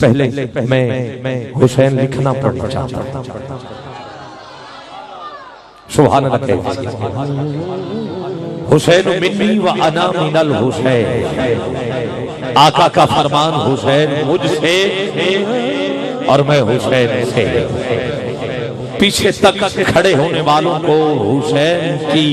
پہلے میں حسین لکھنا پڑھنا چاہتا ہوں. سبحان اللہ. حسین منی و انا من الحسین. آقا کا فرمان حسین مجھ سے اور میں حسین سے. پیچھے تک کھڑے ہونے والوں کو حسین کی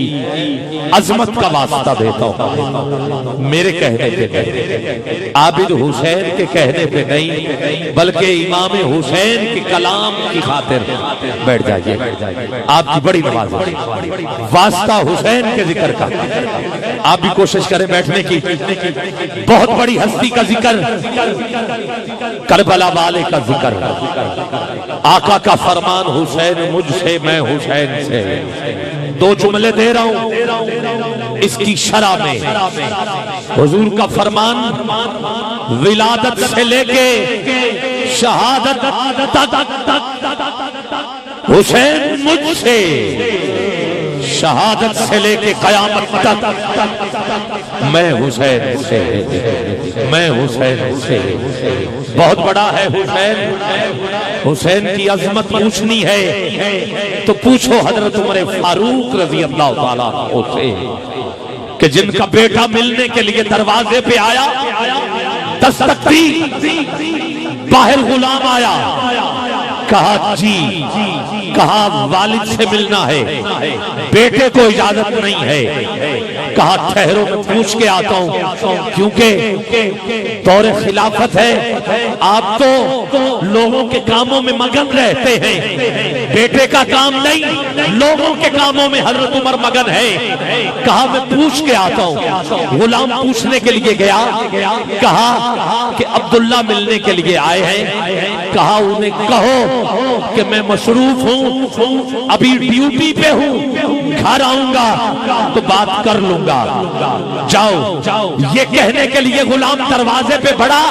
عظمت کا واسطہ دیتا ہوں. میرے کہنے پہ نہیں, عابد حسین کے کہنے پہ نہیں, بلکہ امام حسین کے کلام کی خاطر بیٹھ جائیے. آپ کی بڑی نماز ہے. واسطہ حسین کے ذکر کا. آپ بھی کوشش کریں بیٹھنے کی. بہت بڑی ہستی کا ذکر, کربلا والے کا ذکر. آقا کا فرمان حسین مجھ سے میں حسین سے. دو جملے دے رہا ہوں اس کی شرح میں. حضور کا فرمان ولادت سے لے کے شہادت تک حسین مجھ سے, شہادت سے لے کے قیامت تک میں حسین سے, میں حسین سے. بہت بڑا ہے حسین. حسین کی عظمت پوچھنی ہے تو پوچھو حضرت عمر فاروق رضی اللہ تعالیٰ عنہ سے, کہ جن کا بیٹا ملنے کے لیے دروازے پہ آیا, دستک دی, باہر غلام آیا, کہا جی, کہا والد سے ملنا ہے, بیٹے کو اجازت نہیں ہے. کہا ٹھہرو میں پوچھ کے آتا ہوں, کیونکہ دور خلافت ہے, آپ تو لوگوں کے کاموں میں مگن رہتے ہیں, بیٹے کا کام نہیں, لوگوں کے کاموں میں حضرت عمر مگن ہے. کہا میں پوچھ کے آتا ہوں. غلام پوچھنے کے لیے گیا, کہا کہ عبداللہ ملنے کے لیے آئے ہیں. کہا انہیں کہو کہ میں مصروف ہوں, ابھی ڈیوٹی پہ ہوں, گھر آؤں گا تو بات کر لوں گا, جاؤ. یہ کہنے کے لیے غلام دروازے پہ بڑھا.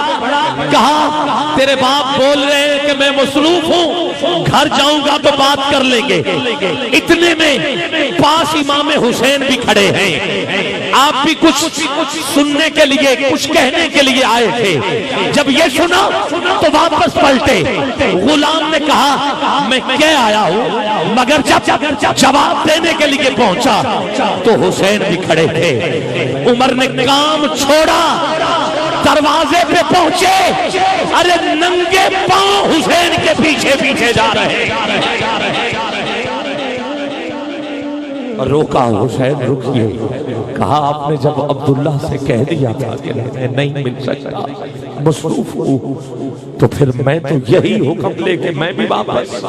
کہا تیرے باپ بول رہے ہیں کہ میں مصروف ہوں, گھر جاؤں گا تو بات کر لیں گے. اتنے میں پاس امام حسین بھی کھڑے ہیں. آپ بھی کچھ سننے کے لیے, کچھ کہنے کے لیے آئے تھے. جب یہ سنا تو واپس پلٹے. غلام نے کہا میں کیا آیا ہوں, مگر جب جواب دینے کے لیے پہنچا تو حسین بھی کھڑے تھے. عمر نے کام چھوڑا, دروازے پہ پہنچے. ارے ننگے پاؤں حسین کے پیچھے پیچھے جا رہے. روکا, حسین رکیے. کہا آپ نے جب عبداللہ سے کہہ دیا تھا کہ میں نہیں مل سکتا, مصروف ہوں, تو پھر میں تو یہی حکم لے کے میں بھی واپس.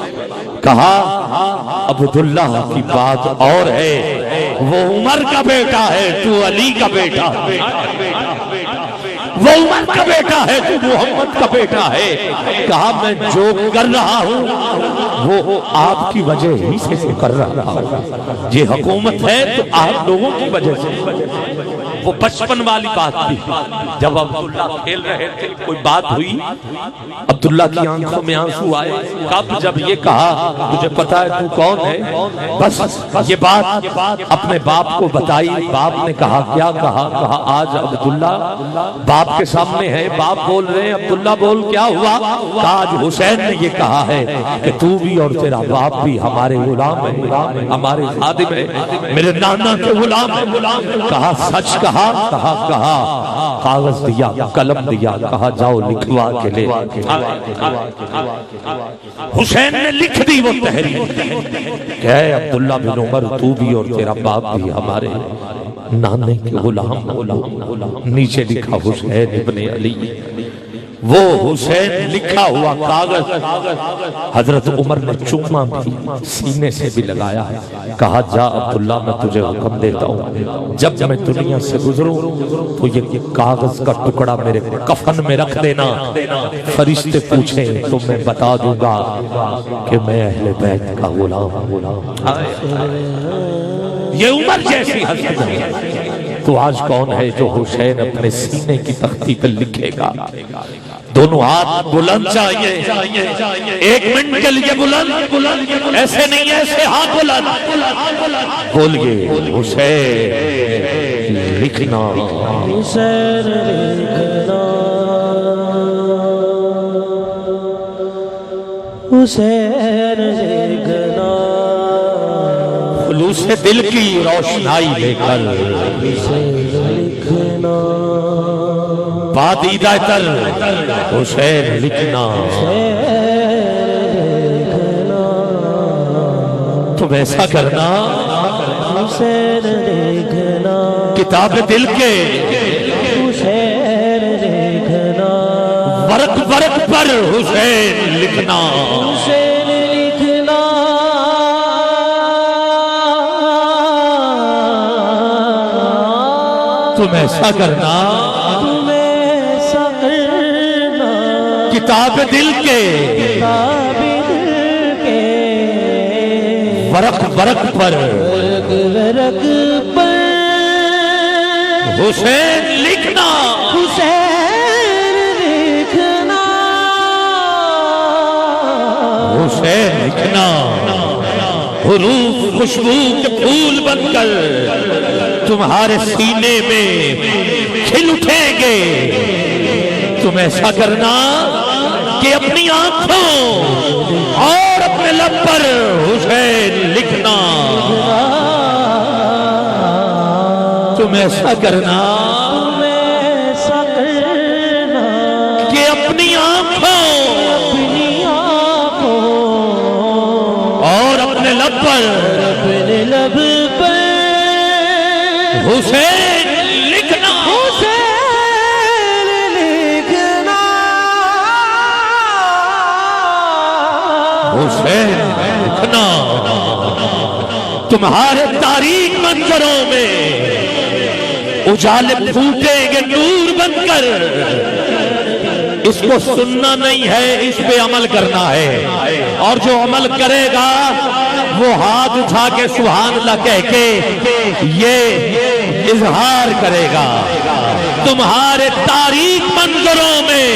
کہا عبداللہ کی بات اور ہے, وہ عمر کا بیٹا ہے, تو علی کا بیٹا ہے. وہ عمر کا بیٹا ہے, تو محمد کا بیٹا ہے. کہا میں جو کر رہا ہوں وہ آپ کی وجہ ہی سے کر رہا ہوں. یہ حکومت ہے تو آپ لوگوں کی وجہ سے. وہ بچپن والی بات تھی. جب عبداللہ کھیل رہے تھے کوئی بات ہوئی, عبداللہ کی آنکھوں میں آنسو آئے. کب جب یہ کہا تجھے پتا ہے تو کون ہے, بس یہ بات اپنے باپ کو بتائی. باپ نے کہا کیا کہا, کہا آج عبداللہ باپ کے سامنے ہے, باپ بول رہے ہیں عبداللہ بول کیا ہوا. کہا آج حسین نے یہ کہا ہے کہ تو بھی اور تیرا باپ بھی ہمارے غلام ہے, ہمارے خادم ہے, میرے نانا کے غلام ہے. کہا سچ کہا, کہا کاغذ دیا, قلم دیا, کہا جاؤ لکھوا کے لے. حسین نے لکھ دی وہ تحریر کہ اے عبداللہ بن عمر تو بھی اور تیرا باپ بھی ہمارے نانے کے غلام. نیچے لکھا حسین ابن علی. وہ حسین لکھا ہوا کاغذ حضرت عمر نے چوما بھی, سینے سے بھی لگایا. کہا جا عبداللہ میں تجھے حکم دیتا ہوں, جب میں دنیا سے گزروں تو یہ کاغذ کا ٹکڑا میرے کفن میں رکھ دینا. فرشتے پوچھیں تو میں بتا دوں گا کہ میں اہل بیت کا غلام ہوں. یہ عمر جیسی ہستی نہیں تو آج کون ہے جو حسین اپنے سینے کی تختی پر لکھے گا. دونوں ہاتھ بلند چاہیے, ایک منٹ کے لیے بلند, ایسے نہیں ایسے ہاتھ بلند. بولیے حسین لکھنا, حسین لکھنا. حسین دیکھنا خلوص دل کی روشنائی لے کر لکھنا پادیدہ تر حسین لکھنا تم ایسا کرنا حسین دیکھنا کتاب دل کے حسین دیکھنا ورق ورق پر حسین لکھنا حسین لکھنا تم ایسا کرنا تم ایسا کرنا کتاب دل کے کتاب دل کے ورق ورق پر ورق ورق پر حسین لکھنا حسین لکھنا حسین لکھنا حروف خوشبو کے پھول بن کر تمہارے سینے میں کھل اٹھیں گے تم ایسا کرنا کہ اپنی آنکھوں اور اپنے لب پر حسین لکھنا تم ایسا کرنا تم ایسا کرنا کہ اپنی آنکھوں اپنی آنکھوں اور اپنے لب پر اپنے لب پر حسین لکھنا حسین لکھنا حسین لکھنا تمہارے تاریک منظروں میں اجالے پھوٹیں گے نور بن کر اس کو سننا نہیں ہے اس پہ عمل کرنا ہے اور جو عمل کرے گا وہ ہاتھ اٹھا کے سبحان اللہ کہہ کے یہ اظہار کرے گا تمہارے تاریک منظروں میں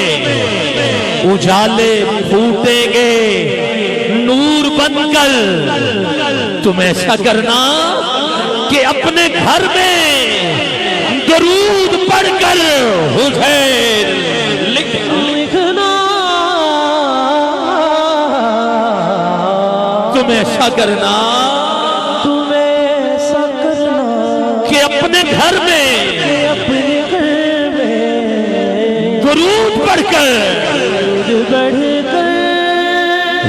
اجالے پھوٹیں گے نور بن کر تم ایسا کرنا کہ اپنے گھر میں درود پڑھ کر حسین لکھنا تم ایسا کرنا تم ایسا کرنا کہ اپنے گھر میں اپنے گھر میں درود پڑھ کر بڑھ کر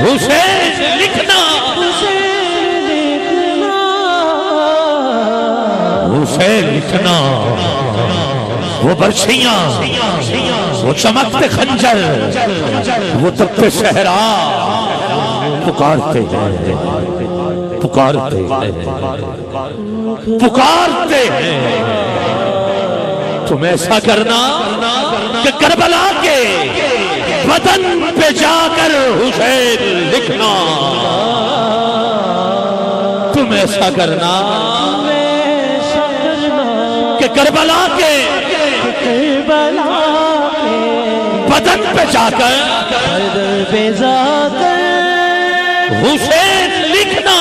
حسین لکھنا حسین لکھنا حسین لکھنا وہ برچیاں وہ چمکتے خنجر وہ تپتے صحرا پکارتے ہیں پکارتے ہیں پکارتے ہیں تم ایسا کرنا کہ کربلا کے بدن پہ جا کر حسین لکھنا تم ایسا کرنا کہ کربلا کے بدن پہ جا کر حسین لکھنا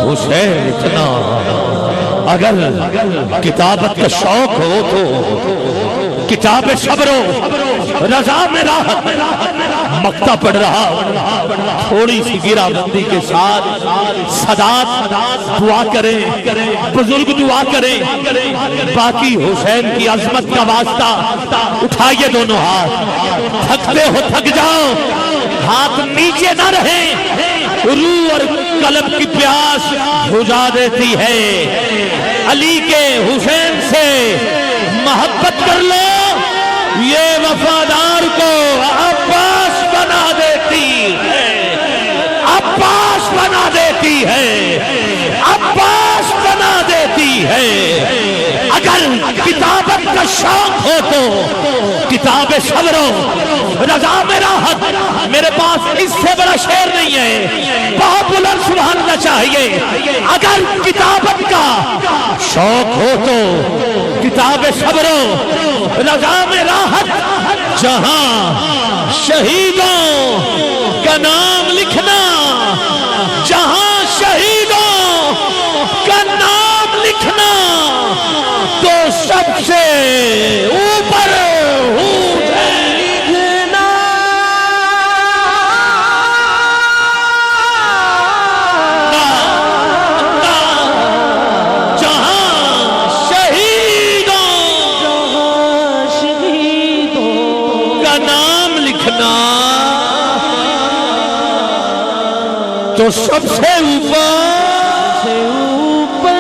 حسین لکھنا اگر کتابت کا شوق ہو تو کتاب صبر و رضا میں راحت مکتا پڑھ رہا تھوڑی سی گرا بندی کے ساتھ صدات دعا کریں بزرگ دعا کریں باقی حسین کی عظمت کا واسطہ اٹھائیے دونوں ہاتھ تھکتے ہو تھک جاؤ ہاتھ نیچے نہ رہیں روح اور قلب کی پیاس بجھا دیتی ہے علی کے حسین سے محبت کر لو یہ وفادار کو عباس بنا دیتی ہے عباس بنا دیتی ہے عباس بنا دیتی ہے اگر کتابت کا شوق ہو تو کتاب صبر و رضا میں راحت میرے پاس اس سے بڑا شعر نہیں ہے بہت بلند سبحان اللہ چاہیے اگر کتابت کا شوق ہو تو کتاب صبر و رضا میں راحت جہاں شہیدوں کا نام لکھنا جہاں شہیدوں کا نام لکھنا تو سب سے اوپر حسین کا نام لکھنا تو سب سے اوپر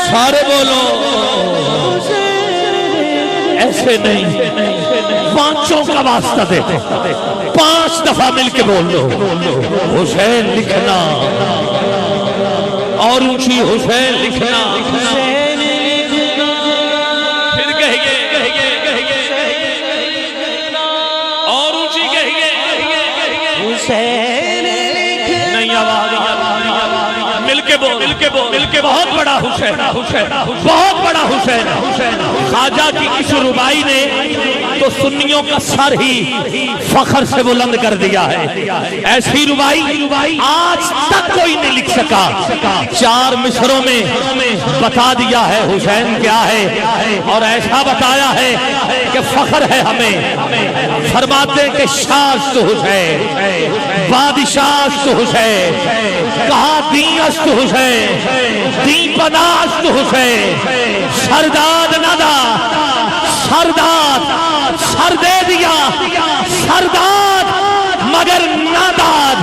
سارے بولو ایسے نہیں، پانچوں کا واسطہ دیتے 5 دفعہ مل کے بول دو حسین لکھنا اور اونچی حسین لکھنا، پھر کہیے اور اونچی کہیے حسین نہیں، آواز مل کے بول، مل کے بہت بڑا حسین، بہت بڑا حسین۔ خواجہ کی اس ربائی نے تو سنیوں کا سر ہی فخر سے بلند کر دیا ہے۔ ایسی ربائی آج تک کوئی نہیں لکھ سکا۔ 4 مصروں میں بتا دیا ہے حسین کیا ہے، اور ایسا بتایا ہے کہ فخر ہے ہمیں۔ فرماتے ہیں کہ شاست حسین، بادشاست حسین، کہا دین است حسین، دین پناست حسین، سرداد ندا سرداد، سر دے دیا سرداد مگر ناداد،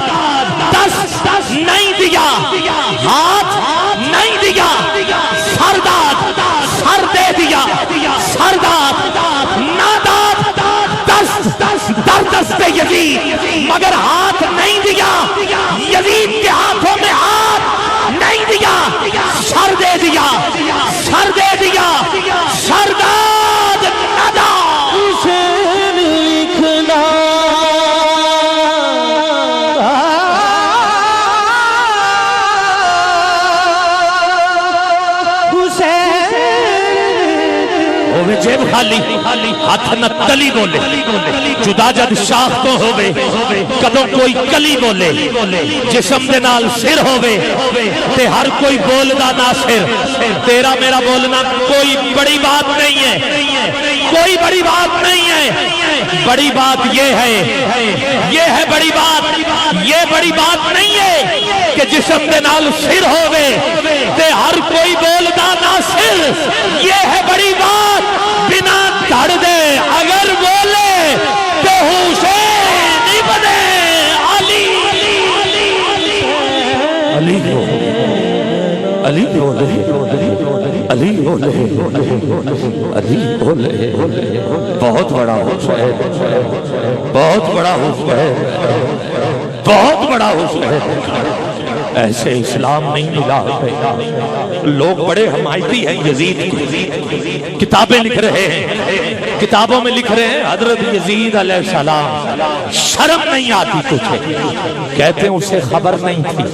دست نہیں دیا، ہاتھ نہیں دیا سرداد، سر دے دیا سرداد، ناداد دست در دست یزید مگر ہاتھ نہیں دیا، یزید کے ہاتھوں میں ہاتھ نہیں دیا، سر دے دیا، سر دے دیا سرداد ندا۔ حسین لکھنا ہوئے جیب خالی ہاتھ نہ تلی بولے، جدا جد شاخ تو ہوئے کدوں کوئی کلی بولے، جسم دے نال سر ہوئے تے ہر کوئی بولدا نہ سر۔ تیرا میرا بولنا کوئی بڑی بات نہیں ہے، کوئی بڑی بات نہیں ہے، بڑی بات یہ ہے بڑی بات، یہ بڑی بات نہیں ہے کہ جسم دے نال سر ہوئے تے ہر کوئی بولدا نہ سر۔ یہ ہے بڑی بات بنا دھڑ دے اگر بولے تو حسین ابن علی، علی بولے، علی بولے، علی بولے، بہت بڑا حسین، بہت بڑا حسین، بہت بڑا حسین۔ ایسے اسلام نہیں ملا۔ لوگ بڑے حمایتی ہیں یزید کی، کتابیں لکھ رہے ہیں، کتابوں میں لکھ رہے ہیں حضرت یزید علیہ السلام شرم نہیں آتی تجھے، کہتے ہیں اسے خبر نہیں تھی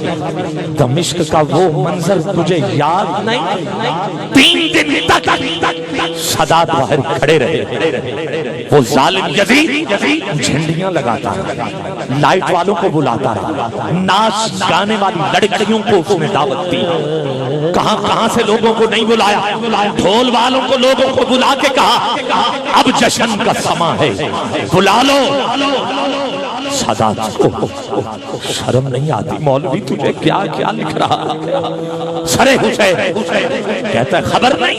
دمشق کا وہ منظر تجھے یاد نہیں۔ 3 دن تک سادات باہر کھڑے رہے، وہ ظالم یزید جھنڈیاں لگاتا رہا، لائٹ والوں کو بلاتا رہا، ناچ گانے والی لڑکیوں کو اس نے دعوت دی، کہاں کہاں سے لوگوں کو نہیں بلایا، ڈھول والوں کو لوگوں کو بلا کے کہا اب جشن کا سماں ہے بلا لو۔ سادات کو شرم نہیں آتی، مولوی تجھے کیا کیا لکھ رہا، سرے حسین کہتا ہے خبر نہیں،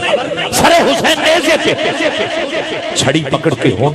سرے حسین نیزے پہ چھڑی پکڑ کے ہونٹ